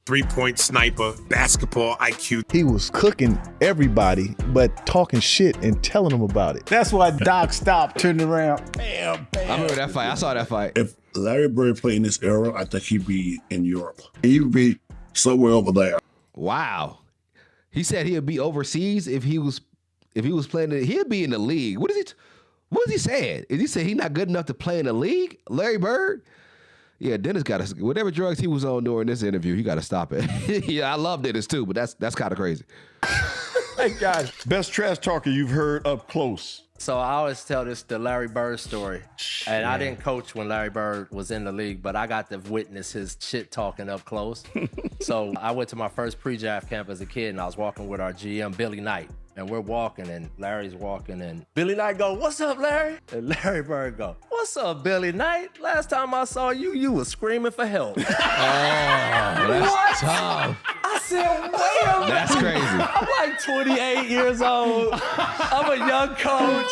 Three-point sniper, basketball IQ. He was cooking everybody, but talking shit and telling them about it. That's why Doc stopped, turned around, bam, bam. I remember that fight. I saw that fight. If Larry Bird played in this era, I think he'd be in Europe. He would be somewhere over there. Wow. He said he'd be overseas if he was playing. He'd be in the league. What is he saying? Is he saying he's not good enough to play in the league? Larry Bird? Yeah, Dennis got to, whatever drugs he was on during this interview, he got to stop it. Yeah, I love Dennis too, but that's kind of crazy. Hey guys, best trash talker you've heard up close. So I always tell the Larry Bird story. And I didn't coach when Larry Bird was in the league, but I got to witness his shit talking up close. So I went to my first pre-draft camp as a kid, and I was walking with our GM, Billy Knight. And we're walking, and Larry's walking, and Billy Knight go, "What's up, Larry?" And Larry Bird go, "What's up, Billy Knight? Last time I saw you, you was screaming for help." Oh, that's tough. I said, wait a minute. That's crazy. I'm like 28 years old. I'm a young coach.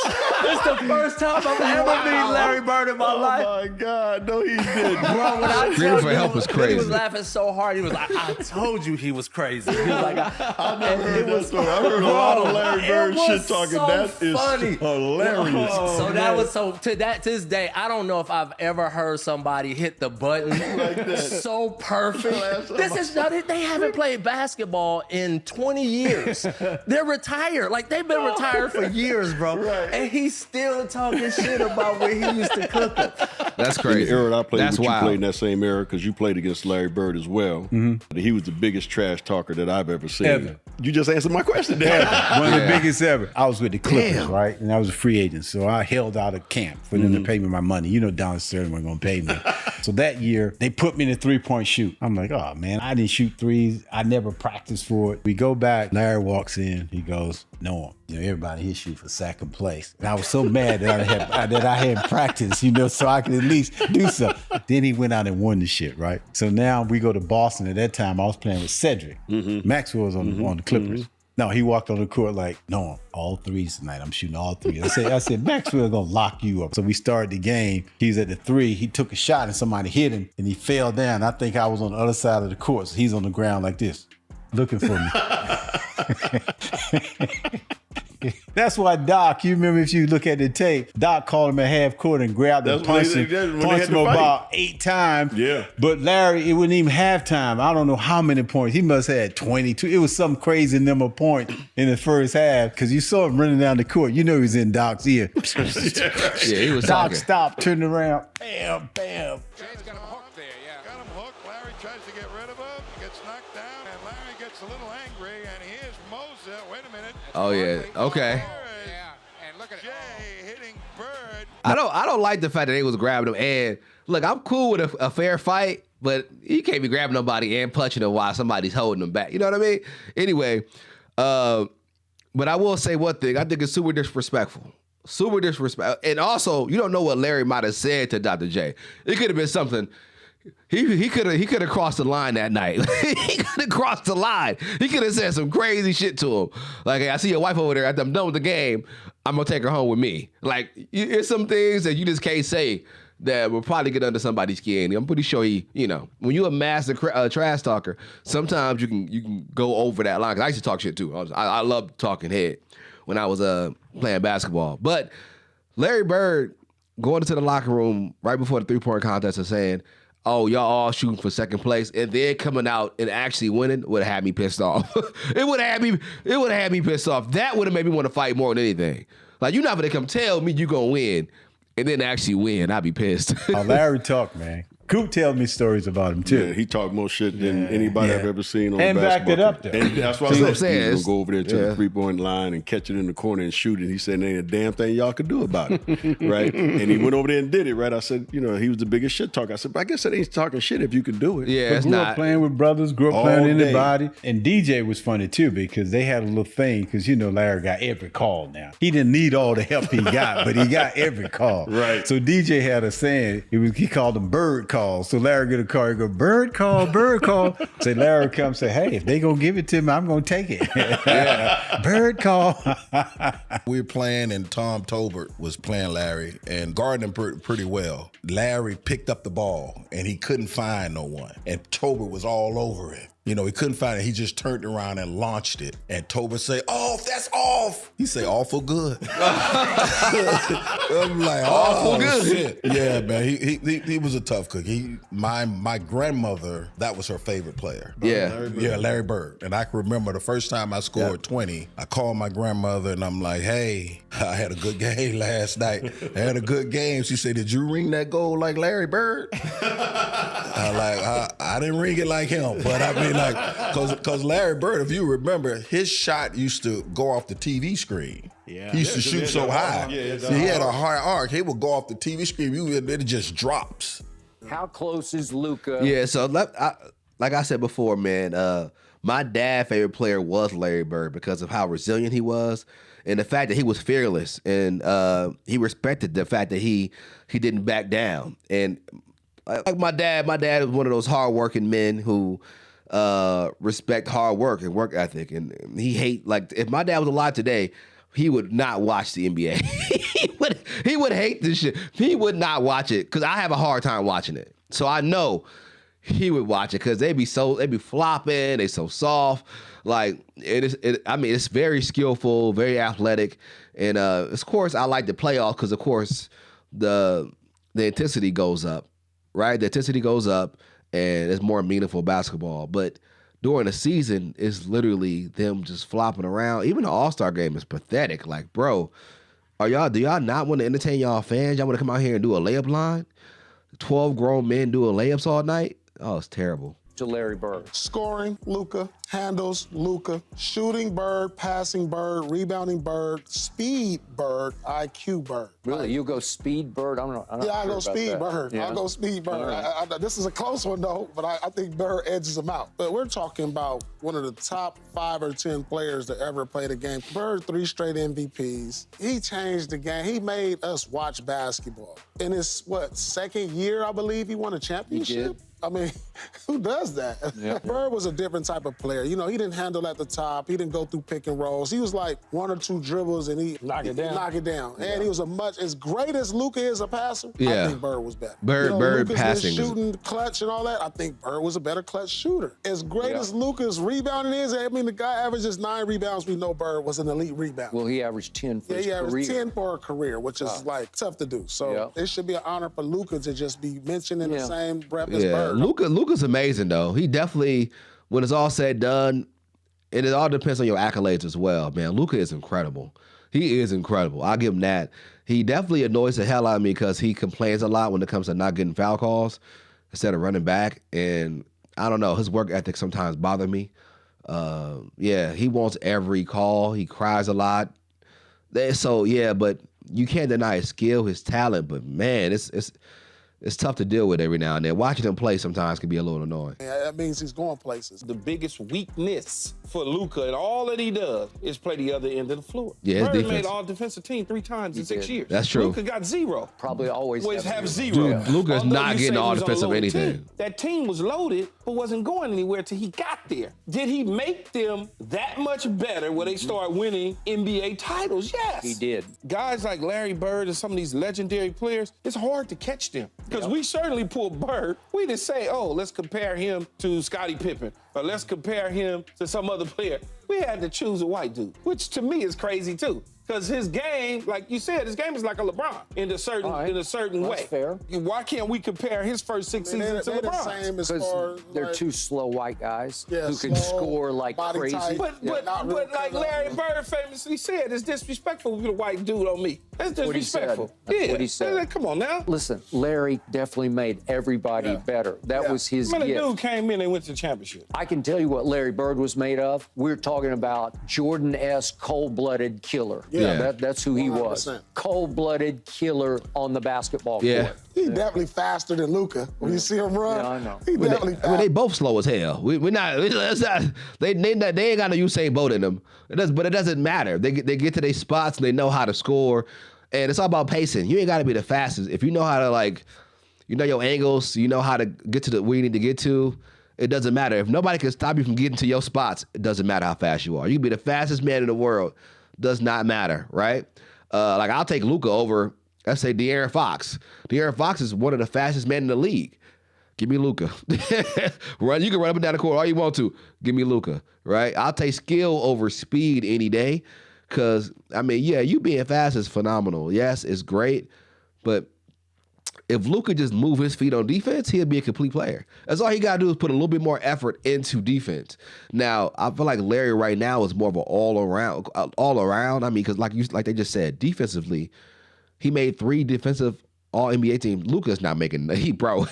It's the first time I've ever met Larry Bird in my life. Oh my God, no he didn't. Bro, when I Screaming for help was crazy. He was laughing so hard. He was like, "I told you he was crazy." He was like, I never heard that story. I heard a lot of Larry Bird shit talking. So That is funny. hilarious. So that was to this day, I don't know if I've ever heard somebody hit the button like that. so perfect. This is they haven't played basketball in 20 years. They're retired. Like they've been retired for years, bro. Right. And he's still talking shit about where he used to cook them. That's crazy. In the era that I played, That's you wild. played in that same era because you played against Larry Bird as well. Mm-hmm. He was the biggest trash talker that I've ever seen. Ever. You just answered my question, Dan. One of the biggest ever. I was with the Clippers, right? And I was a free agent. So I held out of camp for them to pay me my money. You know, Don Sterling wasn't going to pay me. So that year, they put me in a three-point shoot. I'm like, oh, man, I didn't shoot threes. I never practiced for it. We go back. Larry walks in. He goes, "No, you know, everybody here shoot for second place." And I was so mad that I had practice, you know, so I could at least do something. Then he went out and won the shit, right? So now we go to Boston. At that time, I was playing with Cedric. Maxwell was on the Clippers. No, he walked on the court like, "No, all threes tonight. I'm shooting all three." I said, "Maxwell gonna lock you up." So we started the game. He's at the three. He took a shot and somebody hit him and he fell down. I think I was on the other side of the court. So he's on the ground like this, looking for me. That's why Doc, you remember if you look at the tape, Doc called him at half court and grabbed him, punched him about 8 times. Yeah. But Larry, it wasn't even halftime. I don't know how many points. He must have had 22. It was some crazy number of points in the first half because you saw him running down the court. You know he was in Doc's ear. Yeah, he was Doc talking. stopped, turned around, bam, bam. James got him hooked there, yeah. Got him hooked. Larry tries to get rid of him. He gets knocked down, and Larry gets a little angry, and here's Moser. Wait a minute. Oh, yeah. Okay. Yeah, and look at Jay hitting Bird. I don't like the fact that they was grabbing him. And look, I'm cool with a fair fight, but you can't be grabbing nobody and punching them while somebody's holding them back. You know what I mean? Anyway, but I will say one thing. I think it's super disrespectful. Super disrespectful. And also, you don't know what Larry might have said to Dr. J. It could have been something. He could have crossed the line that night. He could have crossed the line. He could have said some crazy shit to him. Like, "Hey, I see your wife over there. After I'm done with the game, I'm going to take her home with me." Like, it's some things that you just can't say that will probably get under somebody's skin. I'm pretty sure when you're a master trash talker, sometimes you can go over that line. 'Cause I used to talk shit too. I loved talking head when I was playing basketball. But Larry Bird going into the locker room right before the three-point contest and saying, "Oh, y'all all shooting for second place," and then coming out and actually winning would have had me pissed off. It would have had me pissed off. That would have made me want to fight more than anything. Like, you're not gonna come tell me you gonna win and then actually win. I'd be pissed. Larry talk, man. Coop tells me stories about him too. Yeah, he talked more shit than anybody I've ever seen on And the backed basketball it up, court. though. And that's what See what I I'm said. saying? He was gonna go over there to Yeah. the three-point line and catch it in the corner and shoot it. He said, "There ain't a damn thing y'all could do about it." Right? And he went over there and did it, right? I said, he was the biggest shit talker. I said, but I guess that ain't talking shit if you could do it. Yeah, it's Grew not. up playing with brothers, grew up All playing with day. anybody. And DJ was funny too because they had a little thing because Larry got every call now. He didn't need all the help he got, but he got every call. Right. So DJ had a saying, he called them bird calls. So Larry get a call, he go, bird call. Say Larry come say, "Hey, if they gonna give it to me, I'm gonna take it." Bird call. We were playing and Tom Tolbert was playing Larry and guarding him pretty well. Larry picked up the ball and he couldn't find no one. And Tolbert was all over him. You know, he couldn't find it. He just turned around and launched it. And Tobin say, "Off, that's off." He say, "Awful good." I'm like, "Awful good." Shit. Yeah, man. He was a tough cookie. My grandmother, that was her favorite player. Larry Bird. And I can remember the first time I scored 20, I called my grandmother and I'm like, "Hey, I had a good game last night. I had a good game." She said, "Did you ring that goal like Larry Bird?" I didn't ring it like him, but I mean, like, because Larry Bird, if you remember, his shot used to go off the TV screen. Yeah. He used to shoot so high. See, he had a high arc. He would go off the TV screen, it just drops. How close is Luka? Yeah, so like I said before, man, my dad's favorite player was Larry Bird because of how resilient he was and the fact that he was fearless, and he respected the fact that he didn't back down. And like my dad was one of those hardworking men who respect hard work and work ethic, and he hate, like, if my dad was alive today, he would not watch the NBA. he would hate this shit. He would not watch it because I have a hard time watching it. So I know he would watch it because they be flopping, they so soft. Like it's very skillful, very athletic, and of course I like the playoffs because of course the intensity goes up, right? The intensity goes up, and it's more meaningful basketball. But during the season, it's literally them just flopping around. Even the All-Star game is pathetic. Like, bro, do y'all not want to entertain y'all fans? Y'all want to come out here and do a layup line? 12 grown men doing layups all night? Oh, it's terrible. To Larry Bird. Scoring, Luka. Handles, Luka. Shooting, Bird. Passing, Bird. Rebounding, Bird. Speed, Bird. IQ, Bird. Really? You go speed, Bird? I'm not Yeah, I sure go speed, about that. Bird. Yeah. I'll go speed, Bird. Right. This is a close one, though, but I think Bird edges him out. But we're talking about one of the top 5 or 10 players to ever play the game. Bird, 3 straight MVPs. He changed the game. He made us watch basketball. In his, second year, I believe, he won a championship? He did. I mean, who does that? Yeah. Bird was a different type of player. You know, he didn't handle at the top. He didn't go through pick and rolls. He was like 1 or 2 dribbles and he knock it down. Yeah. And he was as great as Luka is a passer. Yeah. I think Bird was better. Bird Luka's passing been shooting clutch and all that. I think Bird was a better clutch shooter. As great as Luka's rebounding is, I mean, the guy averages 9 rebounds. We know Bird was an elite rebounder. Well, he averaged 10 for his career. Yeah, he averaged 10 for a career, which is like tough to do. So it should be an honor for Luka to just be mentioned in the same breath as Bird. Luka's amazing though. He definitely, when it's all said and done, and it all depends on your accolades as well, man. Luka is incredible. He is incredible. I'll give him that. He definitely annoys the hell out of me because he complains a lot when it comes to not getting foul calls instead of running back. And I don't know, his work ethic sometimes bothers me. He wants every call. He cries a lot. So but you can't deny his skill, his talent. But man, it's tough to deal with every now and then. Watching him play sometimes can be a little annoying. Yeah, that means he's going places. The biggest weakness for Luka and all that he does is play the other end of the floor. Yeah, his Bird defense. made all defensive team 3 times in 6 years. That's true. Luka got 0. Probably always have 0. Dude, Luka's Although not you getting say all he was on a defensive loaded anything. team. That team was loaded, but wasn't going anywhere till he got there. Did he make them that much better where they start winning NBA titles? Yes. He did. Guys like Larry Bird and some of these legendary players, it's hard to catch them. Because we certainly pull Bird. We didn't say, let's compare him to Scottie Pippen, or let's compare him to some other player. We had to choose a white dude, which to me is crazy too. Because his game, like you said, his game is like a LeBron in a certain way. That's fair. Why can't we compare his first 6 seasons to they're the LeBron? same as far Because they're 2 slow white guys Yeah, who can slow, score like body crazy. type. But not real like clever. Larry Bird famously said, it's disrespectful to put a white dude on me. That's what he said. disrespectful. That's what he said. Come on now. Listen, Larry definitely made everybody better. That was his When a gift. dude came in and went to the championship. I can tell you what Larry Bird was made of. We're talking about Jordan-esque cold-blooded killer. Yeah. That's who he was. 100%. Cold-blooded killer on the basketball Yeah. court. He definitely faster than Luka. When you see him run, Yeah, I know. he definitely I mean, they faster. both slow as hell. We're not. It's not. They ain't got no Usain Bolt in them. But it doesn't matter. They get to their spots and they know how to score, and it's all about pacing. You ain't got to be the fastest if you know how to you know your angles. You know how to get to where you need to get to. It doesn't matter if nobody can stop you from getting to your spots. It doesn't matter how fast you are. You can be the fastest man in the world. Does not matter, right? I'll take Luka over, let's say, De'Aaron Fox. De'Aaron Fox is one of the fastest men in the league. Give me Luka. Run. You can run up and down the court all you want to. Give me Luka. Right? I'll take skill over speed any day. Because, I mean, yeah, you being fast is phenomenal. Yes, it's great. But if Luka just move his feet on defense, he'll be a complete player. That's all he got to do is put a little bit more effort into defense. Now, I feel like Larry right now is more of an all around. I mean, because like they just said, defensively, he made 3 defensive All-NBA teams. Luka's not making bro.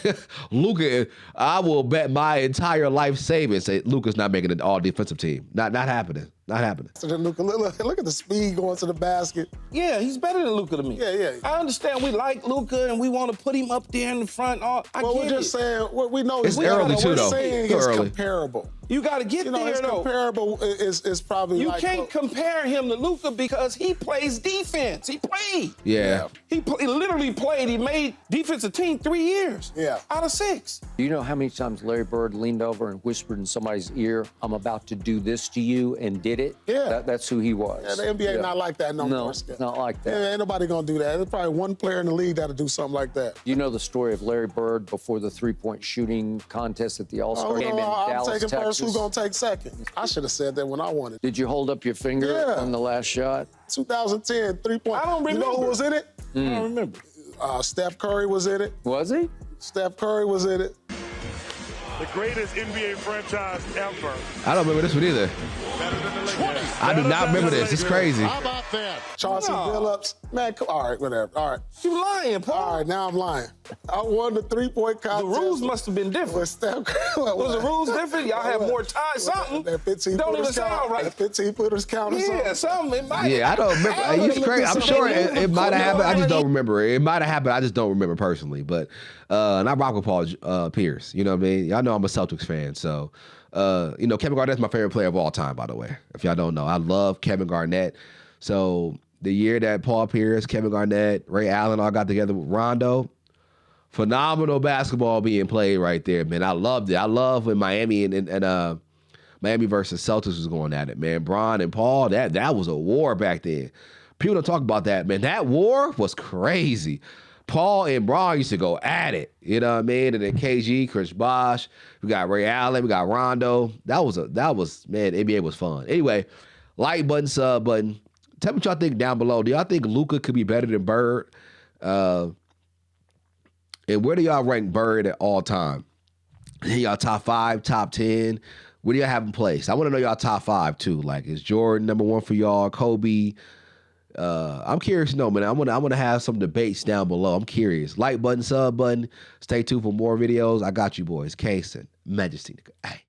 Luka, I will bet my entire life savings say Luka's not making an all-defensive team. Not happening. Not happening. So Luka, look at the speed going to the basket. Yeah, he's better than Luka to me. Yeah. I understand we like Luka and we want to put him up there in the front. We're just saying what we know it's is early too, though. It's comparable. You got to get there, it's though. Comparable is probably you like... can't compare him to Luka because he plays defense. He played. Yeah. He literally played. He made defensive team 3 years. Yeah. Out of 6. Do you know how many times Larry Bird leaned over and whispered in somebody's ear, I'm about to do this to you, and did it? Yeah. That's who he was. Yeah, the NBA not like that no more. No, it's not like that. Yeah, ain't nobody gonna do that. There's probably one player in the league that'll do something like that. You know the story of Larry Bird before the three-point shooting contest at the All-Star game in I'm Dallas, taking Texas? first. Who's gonna take second? I should have said that when I won it. Did you hold up your finger on the last shot? 2010 3-point. I don't remember. You know who was in it? I don't remember. Steph Curry was in it. Was he? Steph Curry was in it. The greatest NBA franchise ever. I don't remember this one either. I do not remember this. It's crazy. How about that? Chauncey Billups. Man, all right, whatever. All right. You lying, Paul. All right, now I'm lying. I won the 3-point contest. The rules must have been different. With Steph Curry. Was the rules different? Y'all have more time, something. That 15 Don't even footers sound count. right. That 15 footers count or something. Yeah, something. Yeah, I don't remember. It's crazy. I'm sure it might have happened. I just don't remember. It might have happened. I just don't remember personally. But and I rock with Paul Pierce. You know what I mean? Y'all know I'm a Celtics fan, so Kevin Garnett's my favorite player of all time. By the way, if y'all don't know, I love Kevin Garnett. So the year that Paul Pierce, Kevin Garnett, Ray Allen all got together with Rondo, phenomenal basketball being played right there, man. I loved it. I love when Miami and Miami versus Celtics was going at it, man. Bron and Paul, that was a war back then. People don't talk about that, man. That war was crazy. Paul and Bron used to go at it, you know what I mean? And then KG, Chris Bosh, we got Ray Allen, we got Rondo. That was man, NBA was fun. Anyway, like button, sub button. Tell me what y'all think down below. Do y'all think Luka could be better than Bird? And where do y'all rank Bird at all time? Y'all top 5, top 10? Where do y'all have him placed? I want to know y'all top 5 too. Like, is Jordan number 1 for y'all? Kobe? I'm curious to know, man. I'm gonna have some debates down below. I'm curious. Like button, sub button. Stay tuned for more videos. I got you boys. Kason, Majesty. Hey.